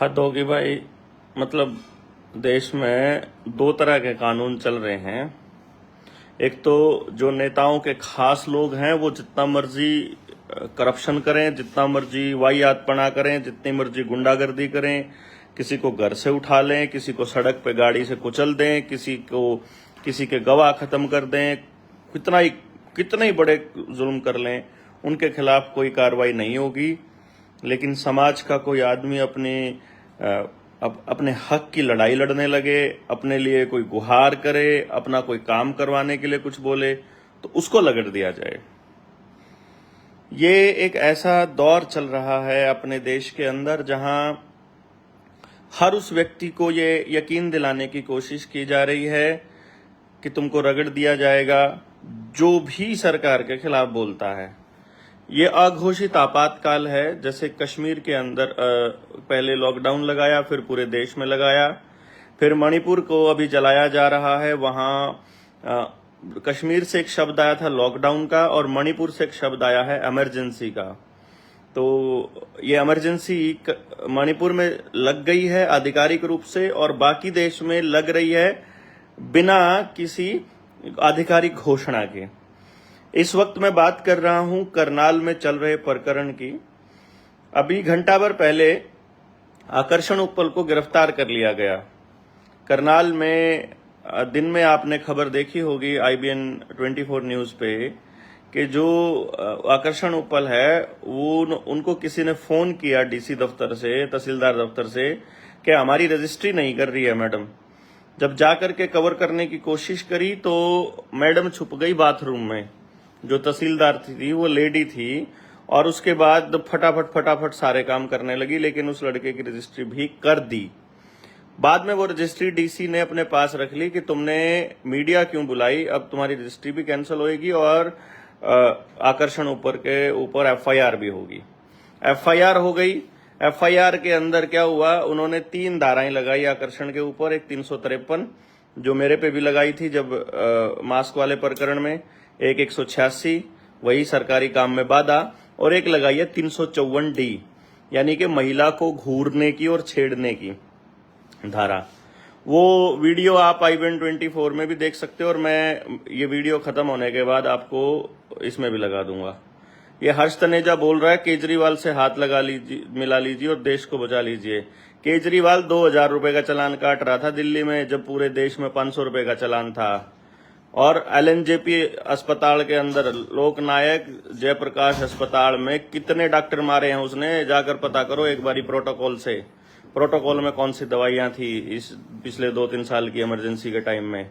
हद होगी भाई। मतलब देश में दो तरह के कानून चल रहे हैं। एक तो जो नेताओं के खास लोग हैं वो जितना मर्जी करप्शन करें, जितना मर्जी वाहियातपना करें, जितनी मर्जी गुंडागर्दी करें, किसी को घर से उठा लें, किसी को सड़क पे गाड़ी से कुचल दें, किसी के गवाह खत्म कर दें, कितने ही बड़े जुल्म कर लें, उनके खिलाफ कोई कार्रवाई नहीं होगी। लेकिन समाज का कोई आदमी अपने हक की लड़ाई लड़ने लगे, अपने लिए कोई गुहार करे, अपना कोई काम करवाने के लिए कुछ बोले, तो उसको लगड़ दिया जाए। ये एक ऐसा दौर चल रहा है अपने देश के अंदर जहां हर उस व्यक्ति को ये यकीन दिलाने की कोशिश की जा रही है कि तुमको रगड़ दिया जाएगा जो भी सरकार के खिलाफ बोलता है। ये अघोषित आपातकाल है। जैसे कश्मीर के अंदर पहले लॉकडाउन लगाया, फिर पूरे देश में लगाया, फिर मणिपुर को अभी जलाया जा रहा है। वहां कश्मीर से एक शब्द आया था लॉकडाउन का, और मणिपुर से एक शब्द आया है इमरजेंसी का। तो ये इमरजेंसी मणिपुर में लग गई है आधिकारिक रूप से, और बाकी देश में लग रही है बिना किसी आधिकारिक घोषणा के। इस वक्त मैं बात कर रहा हूं करनाल में चल रहे प्रकरण की। अभी घंटा भर पहले आकर्षण उप्पल को गिरफ्तार कर लिया गया। करनाल में दिन में आपने खबर देखी होगी IBN 24 न्यूज पे कि जो आकर्षण उप्पल है वो उनको किसी ने फोन किया DC दफ्तर से, तहसीलदार दफ्तर से, कि हमारी रजिस्ट्री नहीं कर रही है मैडम। जब जाकर के कवर करने की कोशिश करी तो मैडम छुप गई बाथरूम में। जो तहसीलदार थी वो लेडी थी, और उसके बाद फटाफट सारे काम करने लगी, लेकिन उस लड़के की रजिस्ट्री भी कर दी। बाद में वो रजिस्ट्री DC ने अपने पास रख ली कि तुमने मीडिया क्यों बुलाई, अब तुम्हारी रजिस्ट्री भी कैंसिल होगी और आकर्षण ऊपर के ऊपर FIR भी होगी। FIR हो गई। FIR के अंदर क्या हुआ, उन्होंने 3 धाराएं लगाई आकर्षण के ऊपर। एक 353 जो मेरे पे भी लगाई थी जब मास्क वाले प्रकरण में, एक 186 वही सरकारी काम में बाधा, और एक लगाई है 354D यानी कि महिला को घूरने की और छेड़ने की धारा। वो वीडियो आप IBN 24 में भी देख सकते हो, और मैं ये वीडियो खत्म होने के बाद आपको इसमें भी लगा दूंगा। ये हर्ष तनेजा बोल रहा है केजरीवाल से हाथ मिला लीजिए और देश को बचा लीजिए। केजरीवाल 2000 रुपए का चालान काट रहा था दिल्ली में, जब पूरे देश में 500 रुपए का चालान था। और LNJP अस्पताल के अंदर लोकनायक जयप्रकाश अस्पताल में कितने डॉक्टर मारे हैं उसने, जाकर पता करो एक बारी प्रोटोकॉल में कौन सी दवाइयां थी इस पिछले 2-3 साल की इमरजेंसी के टाइम में।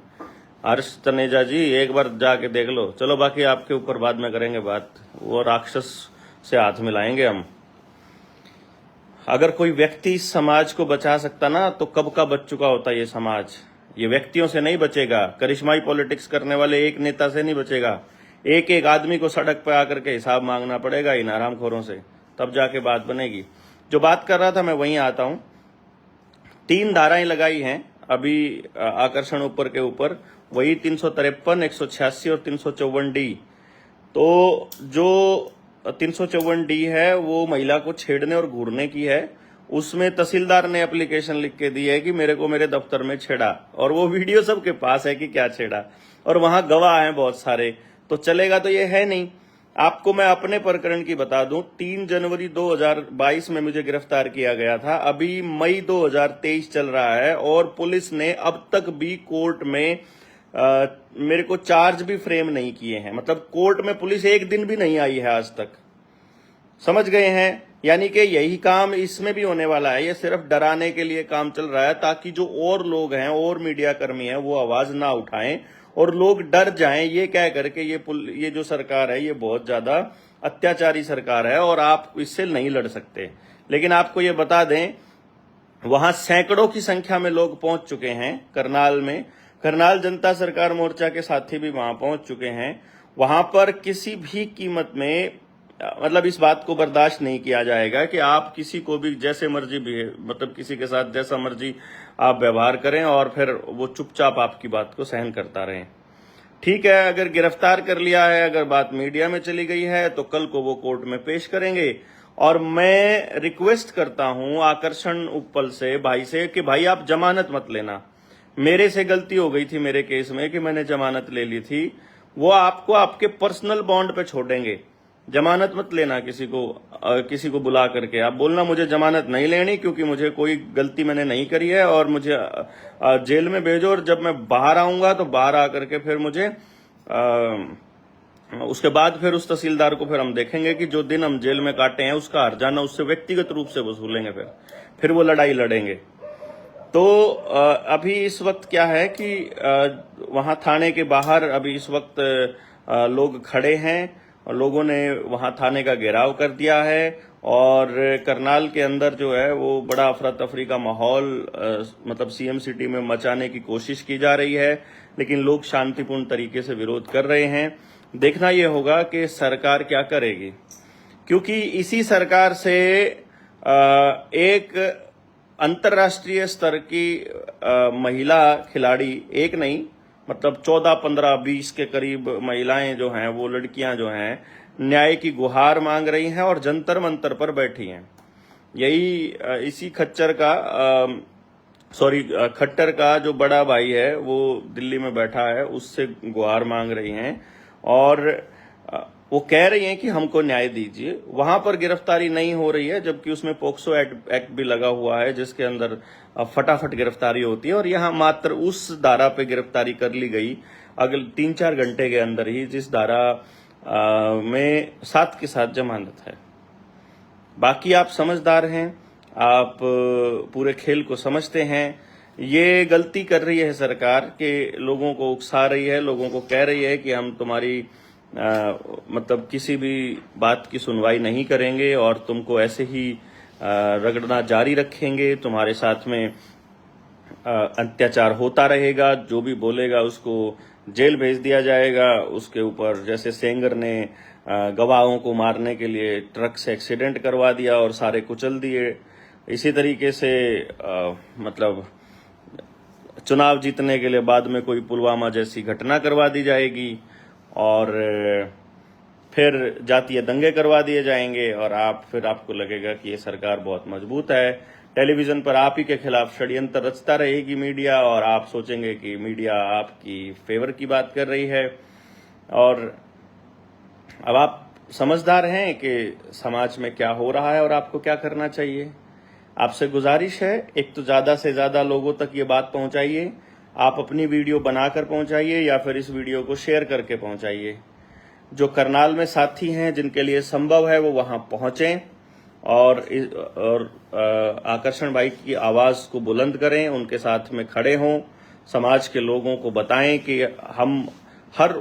हर्ष तनेजा जी एक बार जाके देख लो। चलो बाकी आपके ऊपर बाद में करेंगे बात, वो राक्षस से हाथ मिलाएंगे हम। अगर कोई व्यक्ति इस समाज को बचा सकता ना, तो कब का बच चुका होता ये समाज। ये व्यक्तियों से नहीं बचेगा, करिश्माई पॉलिटिक्स करने वाले एक नेता से नहीं बचेगा। एक एक आदमी को सड़क पर आकर के हिसाब मांगना पड़ेगा इन हरामखोरों से, तब जाके बात बनेगी। जो बात कर रहा था मैं वहीं आता हूं। 3 धाराएं लगाई हैं अभी आकर्षण ऊपर के ऊपर, वही 353, 186 और 354D। तो जो 354D है वो महिला को छेड़ने और घूरने की है। उसमें तहसीलदार ने एप्लीकेशन लिख के दी है कि मेरे को मेरे दफ्तर में छेड़ा, और वो वीडियो सबके पास है कि क्या छेड़ा, और वहां गवाह हैं बहुत सारे। तो चलेगा तो ये है नहीं। आपको मैं अपने प्रकरण की बता दूं, 3 जनवरी 2022 में मुझे गिरफ्तार किया गया था। अभी मई 2023 चल रहा है, और पुलिस ने अब तक भी कोर्ट में मेरे को चार्ज भी फ्रेम नहीं किए हैं। मतलब कोर्ट में पुलिस एक दिन भी नहीं आई है आज तक। समझ गए हैं? यानी कि यही काम इसमें भी होने वाला है। ये सिर्फ डराने के लिए काम चल रहा है, ताकि जो और लोग हैं और मीडिया कर्मी हैं वो आवाज ना उठाएं और लोग डर जाएं, ये कह करके ये जो सरकार है ये बहुत ज्यादा अत्याचारी सरकार है और आप इससे नहीं लड़ सकते। लेकिन आपको ये बता दें, वहां सैकड़ों की संख्या में लोग पहुंच चुके हैं करनाल में। करनाल जनता सरकार मोर्चा के साथी भी वहां पहुंच चुके हैं। वहां पर किसी भी कीमत में मतलब इस बात को बर्दाश्त नहीं किया जाएगा कि आप किसी को भी जैसे मर्जी मतलब किसी के साथ जैसा मर्जी आप व्यवहार करें और फिर वो चुपचाप आपकी बात को सहन करता रहें। ठीक है, अगर गिरफ्तार कर लिया है, अगर बात मीडिया में चली गई है, तो कल को वो कोर्ट में पेश करेंगे और मैं रिक्वेस्ट करता हूं आकर्षण उप्पल से, भाई से, कि भाई आप जमानत मत लेना। मेरे से गलती हो गई थी मेरे केस में कि मैंने जमानत ले ली थी। वो आपको आपके पर्सनल बॉन्ड पे छोड़ेंगे। जमानत मत लेना किसी को बुला करके। आप बोलना मुझे जमानत नहीं लेनी क्योंकि मुझे कोई गलती मैंने नहीं करी है और मुझे जेल में भेजो, और जब मैं बाहर आऊंगा तो बाहर आकर के फिर मुझे उसके बाद फिर उस तहसीलदार को फिर हम देखेंगे कि जो दिन हम जेल में काटे हैं उसका हर्जाना उससे व्यक्तिगत रूप से वसूलेंगे। फिर वो लड़ाई लड़ेंगे। तो अभी इस वक्त क्या है कि वहां थाने के बाहर अभी इस वक्त लोग खड़े हैं और लोगों ने वहां थाने का घेराव कर दिया है और करनाल के अंदर जो है वो बड़ा अफरा तफरी का माहौल मतलब सीएम सिटी में मचाने की कोशिश की जा रही है, लेकिन लोग शांतिपूर्ण तरीके से विरोध कर रहे हैं। देखना यह होगा कि सरकार क्या करेगी, क्योंकि इसी सरकार से एक अंतर्राष्ट्रीय स्तर की महिला खिलाड़ी, एक नहीं मतलब 14, 15, 20 के करीब महिलाएं जो हैं, वो लड़कियां जो हैं, न्याय की गुहार मांग रही हैं और जंतर मंतर पर बैठी हैं। यही इसी खट्टर का जो बड़ा भाई है वो दिल्ली में बैठा है, उससे गुहार मांग रही हैं और वो कह रही हैं कि हमको न्याय दीजिए। वहां पर गिरफ्तारी नहीं हो रही है, जबकि उसमें पोक्सो एक्ट भी लगा हुआ है जिसके अंदर फटाफट गिरफ्तारी होती है, और यहां मात्र उस धारा पे गिरफ्तारी कर ली गई अगले 3-4 घंटे के अंदर ही, जिस धारा में साथ के साथ जमानत है। बाकी आप समझदार हैं, आप पूरे खेल को समझते हैं। ये गलती कर रही है सरकार कि लोगों को उकसा रही है, लोगों को कह रही है कि हम तुम्हारी मतलब किसी भी बात की सुनवाई नहीं करेंगे और तुमको ऐसे ही रगड़ना जारी रखेंगे, तुम्हारे साथ में अत्याचार होता रहेगा, जो भी बोलेगा उसको जेल भेज दिया जाएगा। उसके ऊपर जैसे सेंगर ने गवाहों को मारने के लिए ट्रक से एक्सीडेंट करवा दिया और सारे कुचल दिए, इसी तरीके से मतलब चुनाव जीतने के लिए बाद में कोई पुलवामा जैसी घटना करवा दी जाएगी और फिर जातीय दंगे करवा दिए जाएंगे और फिर आपको लगेगा कि ये सरकार बहुत मजबूत है। टेलीविजन पर आप ही के खिलाफ षड्यंत्र रचता रहेगी मीडिया, और आप सोचेंगे कि मीडिया आपकी फेवर की बात कर रही है। और अब आप समझदार हैं कि समाज में क्या हो रहा है और आपको क्या करना चाहिए। आपसे गुजारिश है, एक तो ज्यादा से ज्यादा लोगों तक ये बात पहुंचाइए। आप अपनी वीडियो बनाकर पहुंचाइए या फिर इस वीडियो को शेयर करके पहुंचाइए। जो करनाल में साथी हैं जिनके लिए संभव है वो वहां पहुंचें और आकर्षण भाई की आवाज को बुलंद करें, उनके साथ में खड़े हों, समाज के लोगों को बताएं कि हम हर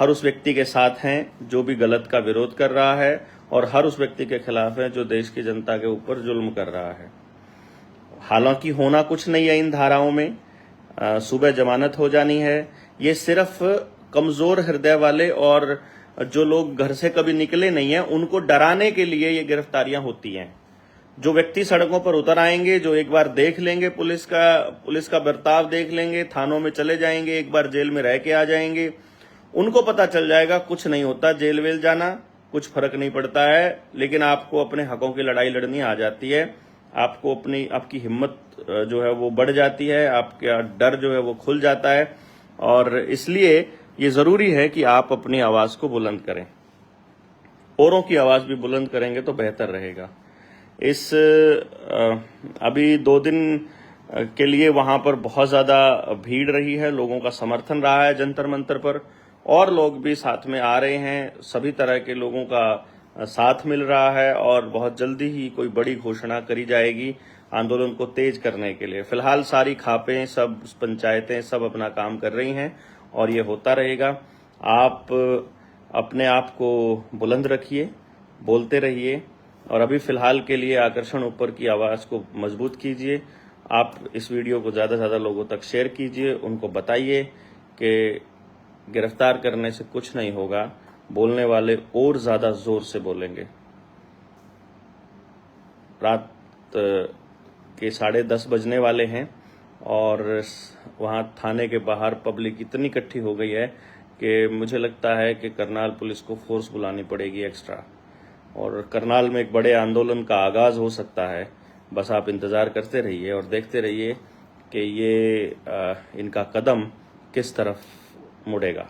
उस व्यक्ति के साथ हैं जो भी गलत का विरोध कर रहा है और हर उस व्यक्ति के खिलाफ है जो देश की जनता के ऊपर जुल्म कर रहा है। हालांकि होना कुछ नहीं है इन धाराओं में, सुबह जमानत हो जानी है। ये सिर्फ कमजोर हृदय वाले और जो लोग घर से कभी निकले नहीं है उनको डराने के लिए ये गिरफ्तारियां होती हैं। जो व्यक्ति सड़कों पर उतर आएंगे, जो एक बार देख लेंगे पुलिस का बर्ताव देख लेंगे, थानों में चले जाएंगे, एक बार जेल में रह के आ जाएंगे, उनको पता चल जाएगा कुछ नहीं होता, जेल वेल जाना कुछ फर्क नहीं पड़ता है। लेकिन आपको अपने हकों की लड़ाई लड़नी आ जाती है, आपको आपकी हिम्मत जो है वो बढ़ जाती है, आपका डर जो है वो खुल जाता है, और इसलिए ये जरूरी है कि आप अपनी आवाज को बुलंद करें। औरों की आवाज भी बुलंद करेंगे तो बेहतर रहेगा। अभी 2 दिन के लिए वहां पर बहुत ज्यादा भीड़ रही है, लोगों का समर्थन रहा है जंतर मंतर पर, और लोग भी साथ में आ रहे हैं, सभी तरह के लोगों का साथ मिल रहा है और बहुत जल्दी ही कोई बड़ी घोषणा करी जाएगी आंदोलन को तेज करने के लिए। फिलहाल सारी खापें, सब पंचायतें सब अपना काम कर रही हैं और ये होता रहेगा। आप अपने आप को बुलंद रखिए, बोलते रहिए, और अभी फिलहाल के लिए आकर्षण ऊपर की आवाज को मजबूत कीजिए। आप इस वीडियो को ज्यादा से ज्यादा लोगों तक शेयर कीजिए, उनको बताइए कि गिरफ्तार करने से कुछ नहीं होगा, बोलने वाले और ज्यादा जोर से बोलेंगे। रात के 10:30 बजने वाले हैं और वहां थाने के बाहर पब्लिक इतनी इकट्ठी हो गई है कि मुझे लगता है कि करनाल पुलिस को फोर्स बुलानी पड़ेगी एक्स्ट्रा। और करनाल में एक बड़े आंदोलन का आगाज हो सकता है। बस आप इंतज़ार करते रहिए और देखते रहिए कि ये इनका कदम किस तरफ मुड़ेगा।